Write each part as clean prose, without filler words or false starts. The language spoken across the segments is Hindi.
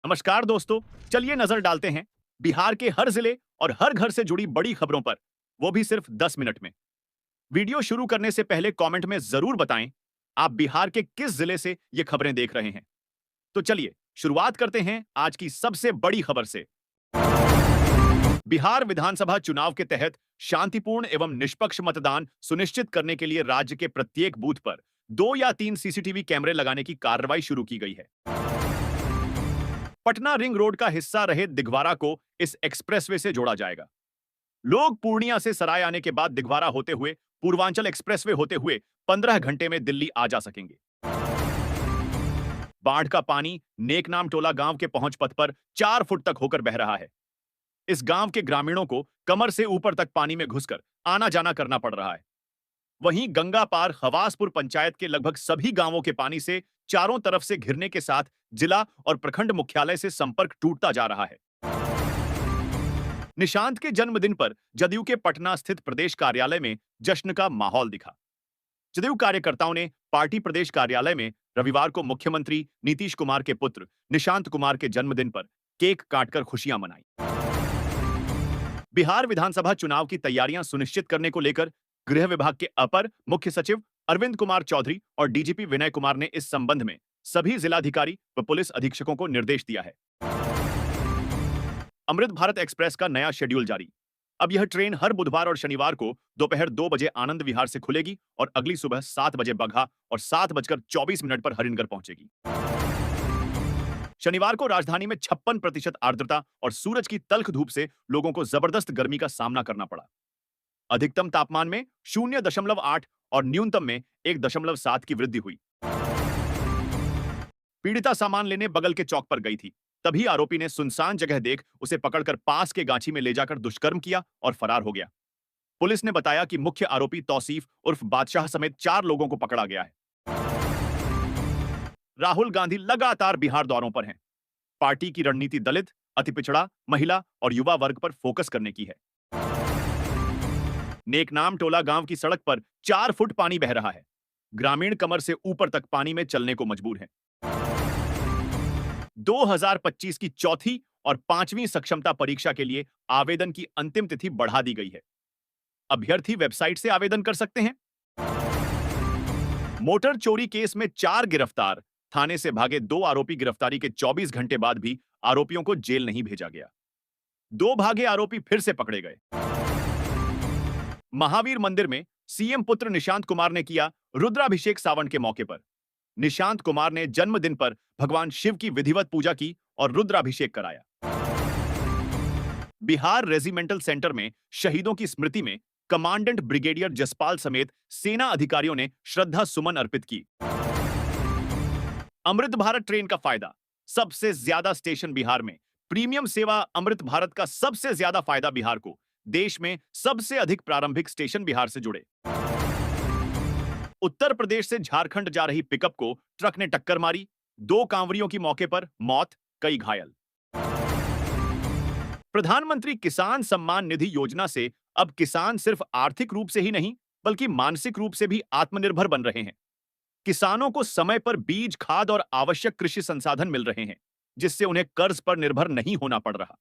नमस्कार दोस्तों। चलिए नजर डालते हैं बिहार के हर जिले और हर घर से जुड़ी बड़ी खबरों पर, वो भी सिर्फ 10 मिनट में। वीडियो शुरू करने से पहले कमेंट में जरूर बताएं आप बिहार के किस जिले से ये खबरें देख रहे हैं। तो चलिए शुरुआत करते हैं आज की सबसे बड़ी खबर से। बिहार विधानसभा चुनाव के तहत शांतिपूर्ण एवं निष्पक्ष मतदान सुनिश्चित करने के लिए राज्य के प्रत्येक बूथ पर 2 या 3 सीसीटीवी कैमरे लगाने की कार्रवाई शुरू की गई है। पटना रिंग रोड का हिस्सा रहे दिघवारा को इस एक्सप्रेसवे से जोड़ा जाएगा। लोग पूर्णिया से सराय आने के बाद दिघवारा होते हुए पूर्वांचल एक्सप्रेसवे होते हुए 15 घंटे में दिल्ली आ जा सकेंगे। बाढ़ का पानी नेकनाम टोला गांव के पहुंच पथ पर 4 फुट तक होकर बह रहा है। इस गांव के ग्रामीणों को कमर से ऊपर तक पानी में घुसकर आना जाना करना पड़ रहा है। वहीं गंगा पार खवासपुर पंचायत के लगभग सभी गांवों के पानी से चारों तरफ से घिरने के साथ जिला और प्रखंड मुख्यालय से संपर्क टूटता जा रहा है। निशांत के जन्मदिन पर जदयू के पटना स्थित प्रदेश कार्यालय में जश्न का माहौल दिखा। जदयू कार्यकर्ताओं ने पार्टी प्रदेश कार्यालय में रविवार को मुख्यमंत्री नीतीश कुमार के पुत्र निशांत कुमार के जन्मदिन पर केक काटकर खुशियां मनाई। बिहार विधानसभा चुनाव की तैयारियां सुनिश्चित करने को लेकर गृह विभाग के अपर मुख्य सचिव अरविंद कुमार चौधरी और डीजीपी विनय कुमार ने इस संबंध में सभी जिलाधिकारी व पुलिस अधीक्षकों को निर्देश दिया है। अमृत भारत एक्सप्रेस का नया शेड्यूल जारी। अब यह ट्रेन हर बुधवार और शनिवार को दोपहर 2 बजे आनंद विहार से खुलेगी और अगली सुबह 7 बजे बगहा और 7:24 पर हरिनगर पहुंचेगी। शनिवार को राजधानी में 56% आर्द्रता और सूरज की तल्ख धूप से लोगों को जबरदस्त गर्मी का सामना करना पड़ा। अधिकतम तापमान में 0.8 और न्यूनतम में 1.7 की वृद्धि हुई। पीड़िता सामान लेने बगल के चौक पर गई थी, तभी आरोपी ने सुनसान जगह देख उसे पकड़कर पास के गांची में ले जाकर दुष्कर्म किया और फरार हो गया। पुलिस ने बताया कि मुख्य आरोपी तौसीफ उर्फ बादशाह समेत 4 लोगों को पकड़ा गया है। राहुल गांधी लगातार बिहार दौरों पर हैं। पार्टी की रणनीति दलित, अति पिछड़ा, महिला और युवा वर्ग पर फोकस करने की है। नेकनाम टोला गांव की सड़क पर 4 फुट पानी बह रहा है। ग्रामीण कमर से ऊपर तक पानी में चलने को मजबूर हैं। 2025 की चौथी और 5वीं सक्षमता परीक्षा के लिए आवेदन की अंतिम तिथि बढ़ा दी गई है। अभ्यर्थी वेबसाइट से आवेदन कर सकते हैं। मोटर चोरी केस में 4 गिरफ्तार, थाने से भागे 2 आरोपी गिरफ्तारी के 24 घंटे बाद भी आरोपियों को जेल नहीं भेजा गया। 2 भागे आरोपी फिर से पकड़े गए। महावीर मंदिर में सीएम पुत्र निशांत कुमार ने किया रुद्राभिषेक सावन के मौके पर। निशांत कुमार ने जन्मदिन पर भगवान शिव की विधिवत पूजा की और रुद्राभिषेक कराया। बिहार रेजिमेंटल सेंटर में शहीदों की स्मृति में कमांडेंट ब्रिगेडियर जसपाल समेत सेना अधिकारियों ने श्रद्धा सुमन अर्पित की। अमृत भारत ट्रेन का फायदा, सबसे ज्यादा स्टेशन बिहार में। प्रीमियम सेवा अमृत भारत का सबसे ज्यादा फायदा बिहार को। देश में सबसे अधिक प्रारंभिक स्टेशन बिहार से जुड़े। उत्तर प्रदेश से झारखंड जा रही पिकअप को ट्रक ने टक्कर मारी। 2 कांवरियों की मौके पर मौत, कई घायल। प्रधानमंत्री किसान सम्मान निधि योजना से अब किसान सिर्फ आर्थिक रूप से ही नहीं बल्कि मानसिक रूप से भी आत्मनिर्भर बन रहे हैं। किसानों को समय पर बीज, खाद और आवश्यक कृषि संसाधन मिल रहे हैं, जिससे उन्हें कर्ज पर निर्भर नहीं होना पड़ रहा।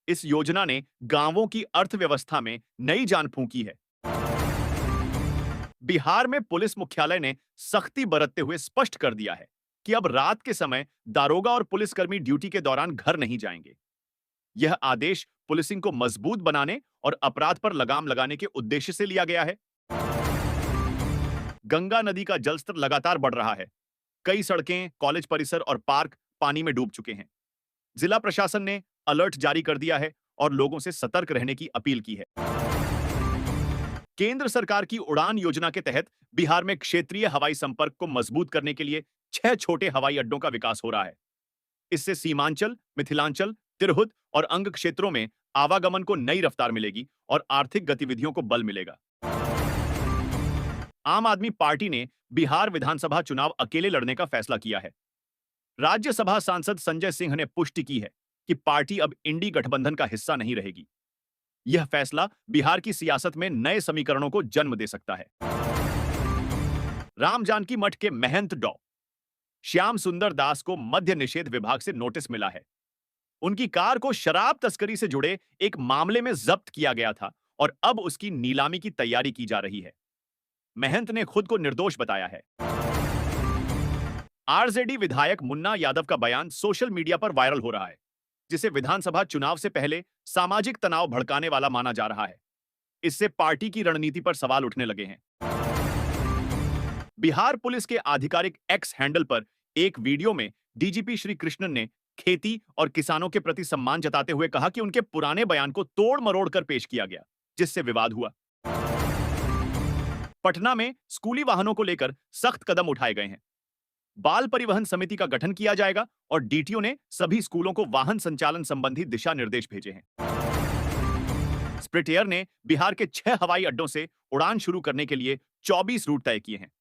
इस योजना ने गांवों की अर्थव्यवस्था में नई जान फूंकी है। बिहार में पुलिस मुख्यालय ने सख्ती बरतते हुए स्पष्ट कर दिया है कि अब रात के समय दारोगा और पुलिसकर्मी ड्यूटी के दौरान घर नहीं जाएंगे। यह आदेश पुलिसिंग को मजबूत बनाने और अपराध पर लगाम लगाने के उद्देश्य से लिया गया है। गंगा नदी का जलस्तर लगातार बढ़ रहा है। कई सड़कें, कॉलेज परिसर और पार्क पानी में डूब चुके हैं। जिला प्रशासन ने अलर्ट जारी कर दिया है और लोगों से सतर्क रहने की अपील की है। केंद्र सरकार की उड़ान योजना के तहत बिहार में क्षेत्रीय हवाई संपर्क को मजबूत करने के लिए 6 छोटे हवाई अड्डों का विकास हो रहा है। इससे सीमांचल, मिथिलांचल, तिरहुत और अंग क्षेत्रों में आवागमन को नई रफ्तार मिलेगी और आर्थिक गतिविधियों को बल मिलेगा। आम आदमी पार्टी ने बिहार विधानसभा चुनाव अकेले लड़ने का फैसला किया है। राज्यसभा सांसद संजय सिंह ने पुष्टि की है कि पार्टी अब इंडी गठबंधन का हिस्सा नहीं रहेगी। यह फैसला बिहार की सियासत में नए समीकरणों को जन्म दे सकता है। राम जानकी मठ के महंत डॉ श्याम सुंदर दास को मद्य निषेध विभाग से नोटिस मिला है। उनकी कार को शराब तस्करी से जुड़े एक मामले में जब्त किया गया था और अब उसकी नीलामी की तैयारी की जा रही है। महंत ने खुद को निर्दोष बताया है। आरजेडी विधायक मुन्ना यादव का बयान सोशल मीडिया पर वायरल हो रहा है, जिसे विधानसभा चुनाव से पहले सामाजिक तनाव भड़काने वाला माना जा रहा है। इससे पार्टी की रणनीति पर सवाल उठने लगे हैं। बिहार पुलिस के आधिकारिक एक्स हैंडल पर एक वीडियो में डीजीपी श्री कृष्णन ने खेती और किसानों के प्रति सम्मान जताते हुए कहा कि उनके पुराने बयान को तोड़ मरोड़ कर पेश किया गया, जिससे विवाद हुआ। पटना में स्कूली वाहनों को लेकर सख्त कदम उठाए गए हैं। बाल परिवहन समिति का गठन किया जाएगा और डीटीओ ने सभी स्कूलों को वाहन संचालन संबंधी दिशा निर्देश भेजे हैं। स्प्रिट एयर ने बिहार के 6 हवाई अड्डों से उड़ान शुरू करने के लिए 24 रूट तय किए हैं।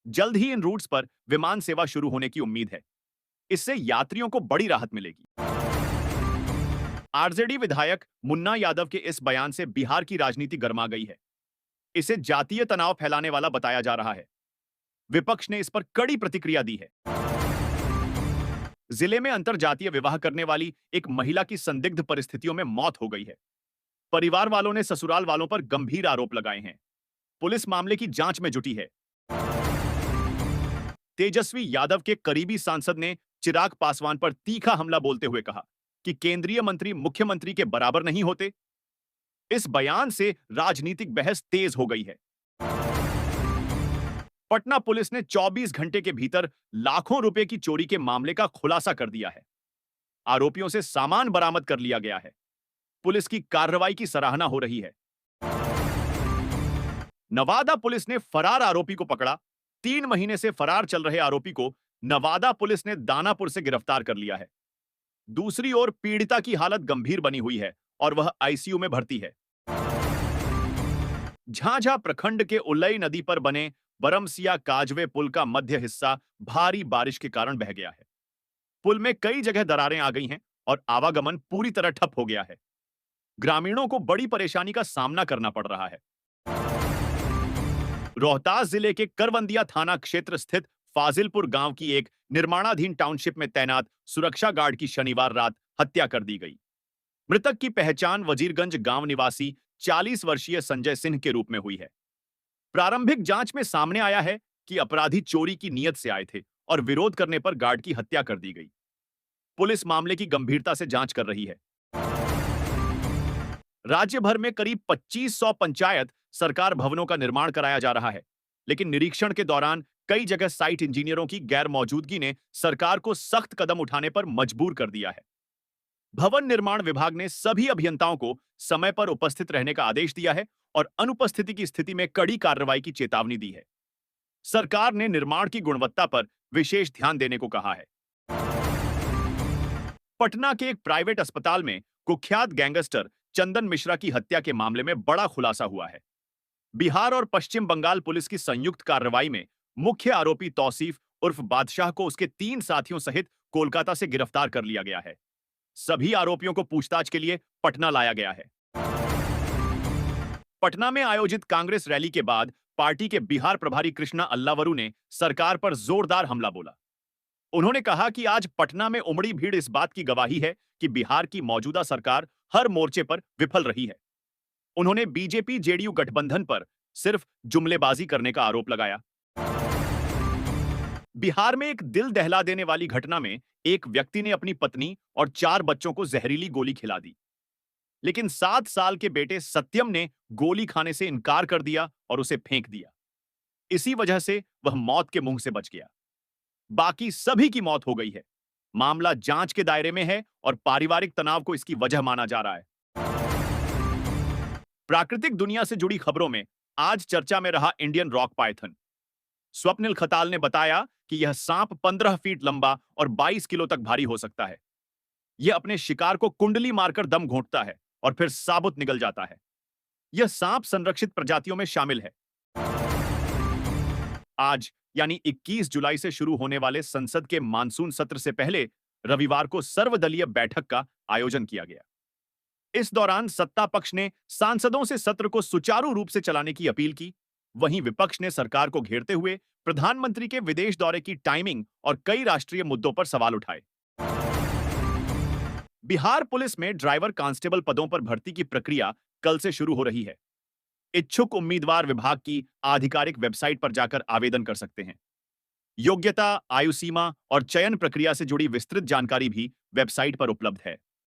जल्द ही इन रूट्स पर विमान सेवा शुरू होने की उम्मीद है। इससे यात्रियों को बड़ी राहत मिलेगी। आरजेडी विधायक मुन्ना यादव के इस बयान से बिहार की राजनीति गर्मा गई है। इसे जातीय तनाव फैलाने वाला बताया जा रहा है। विपक्ष ने इस पर कड़ी प्रतिक्रिया दी है। जिले में अंतरजातीय विवाह करने वाली एक महिला की संदिग्ध परिस्थितियों में मौत हो गई है। परिवार वालों ने ससुराल वालों पर गंभीर आरोप लगाए हैं। पुलिस मामले की जांच में जुटी है। तेजस्वी यादव के करीबी सांसद ने चिराग पासवान पर तीखा हमला बोलते हुए कहा कि केंद्रीय मंत्री मुख्यमंत्री के बराबर नहीं होते। इस बयान से राजनीतिक बहस तेज हो गई है। पटना पुलिस ने 24 घंटे के भीतर लाखों रुपए की चोरी के मामले का खुलासा कर दिया है। आरोपियों से सामान बरामद कर लिया गया है। पुलिस की कार्रवाई की सराहना हो रही है। नवादा पुलिस ने फरार आरोपी को पकड़ा। 3 महीने से फरार चल रहे आरोपी को नवादा पुलिस ने दानापुर से गिरफ्तार कर लिया है। दूसरी ओर पीड़िता की हालत गंभीर बनी हुई है और वह आईसीयू में भर्ती है। झांझा प्रखंड के उल्लई नदी पर बने बरमसिया काजवे पुल का मध्य हिस्सा भारी बारिश के कारण बह गया है। पुल में कई जगह दरारें आ गई हैं और आवागमन पूरी तरह ठप हो गया है। ग्रामीणों को बड़ी परेशानी का सामना करना पड़ रहा है। रोहतास जिले के करवंदिया थाना क्षेत्र स्थित फाजिलपुर गांव की एक निर्माणाधीन टाउनशिप में तैनात सुरक्षा गार्ड की शनिवार रात हत्या कर दी गई। मृतक की पहचान वजीरगंज गांव निवासी 40 वर्षीय संजय सिंह के रूप में हुई है। प्रारंभिक जांच में सामने आया है कि अपराधी चोरी की नीयत से आए थे और विरोध करने पर गार्ड की हत्या कर दी गई। पुलिस मामले की गंभीरता से जांच कर रही है। राज्य भर में करीब 2500 पंचायत सरकार भवनों का निर्माण कराया जा रहा है, लेकिन निरीक्षण के दौरान कई जगह साइट इंजीनियरों की गैर मौजूदगी ने सरकार को सख्त कदम उठाने पर मजबूर कर दिया है। भवन निर्माण विभाग ने सभी अभियंताओं को समय पर उपस्थित रहने का आदेश दिया है और अनुपस्थिति की स्थिति में कड़ी कार्रवाई की चेतावनी दी है। सरकार ने निर्माण की गुणवत्ता पर विशेष ध्यान देने को कहा है। पटना के एक प्राइवेट अस्पताल में कुख्यात गैंगस्टर चंदन मिश्रा की हत्या के मामले में बड़ा खुलासा हुआ है। बिहार और पश्चिम बंगाल पुलिस की संयुक्त कार्रवाई में मुख्य आरोपी तौसीफ उर्फ बादशाह को उसके 3 साथियों सहित कोलकाता से गिरफ्तार कर लिया गया है। सभी आरोपियों को पूछताछ के लिए पटना लाया गया है। पटना में आयोजित कांग्रेस रैली के बाद पार्टी के बिहार प्रभारी कृष्णा अल्लावरू ने सरकार पर जोरदार हमला बोला। उन्होंने कहा कि आज पटना में उमड़ी भीड़ इस बात की गवाही है कि बिहार की मौजूदा सरकार हर मोर्चे पर विफल रही है। उन्होंने बीजेपी जेडीयू गठबंधन पर सिर्फ जुमलेबाजी करने का आरोप लगाया। बिहार में एक दिल दहला देने वाली घटना में एक व्यक्ति ने अपनी पत्नी और 4 बच्चों को जहरीली गोली खिला दी, लेकिन 7 साल के बेटे सत्यम ने गोली खाने से इनकार कर दिया और उसे फेंक दिया। इसी वजह से वह मौत के मुंह से बच गया। बाकी सभी की मौत हो गई है। मामला जांच के दायरे में है और पारिवारिक तनाव को इसकी वजह माना जा रहा है। प्राकृतिक दुनिया से जुड़ी खबरों में आज चर्चा में रहा Indian rock Python. Swapnil Khatal ने बताया कि यह सांप 15 फीट लंबा और 22 किलो तक भारी हो सकता है। यह अपने शिकार को कुंडली मारकर दम घोंटता है और फिर साबुत निगल जाता है। यह सांप संरक्षित प्रजातियों में शामिल है। आज यानी 21 जुलाई से शुरू होने वाले संसद के मानसून सत्र से पहले रविवार को सर्वदलीय बैठक का आयोजन किया गया। इस दौरान सत्ता पक्ष ने सांसदों से सत्र को सुचारू रूप से चलाने की अपील की, वहीं विपक्ष ने सरकार को घेरते हुए प्रधानमंत्री के विदेश दौरे की टाइमिंग और कई राष्ट्रीय मुद्दों पर सवाल उठाए। बिहार पुलिस में ड्राइवर कांस्टेबल पदों पर भर्ती की प्रक्रिया कल से शुरू हो रही है। इच्छुक उम्मीदवार विभाग की आधिकारिक वेबसाइट पर जाकर आवेदन कर सकते हैं। योग्यता, आयु सीमा और चयन प्रक्रिया से जुड़ी विस्तृत जानकारी भी वेबसाइट पर उपलब्ध है।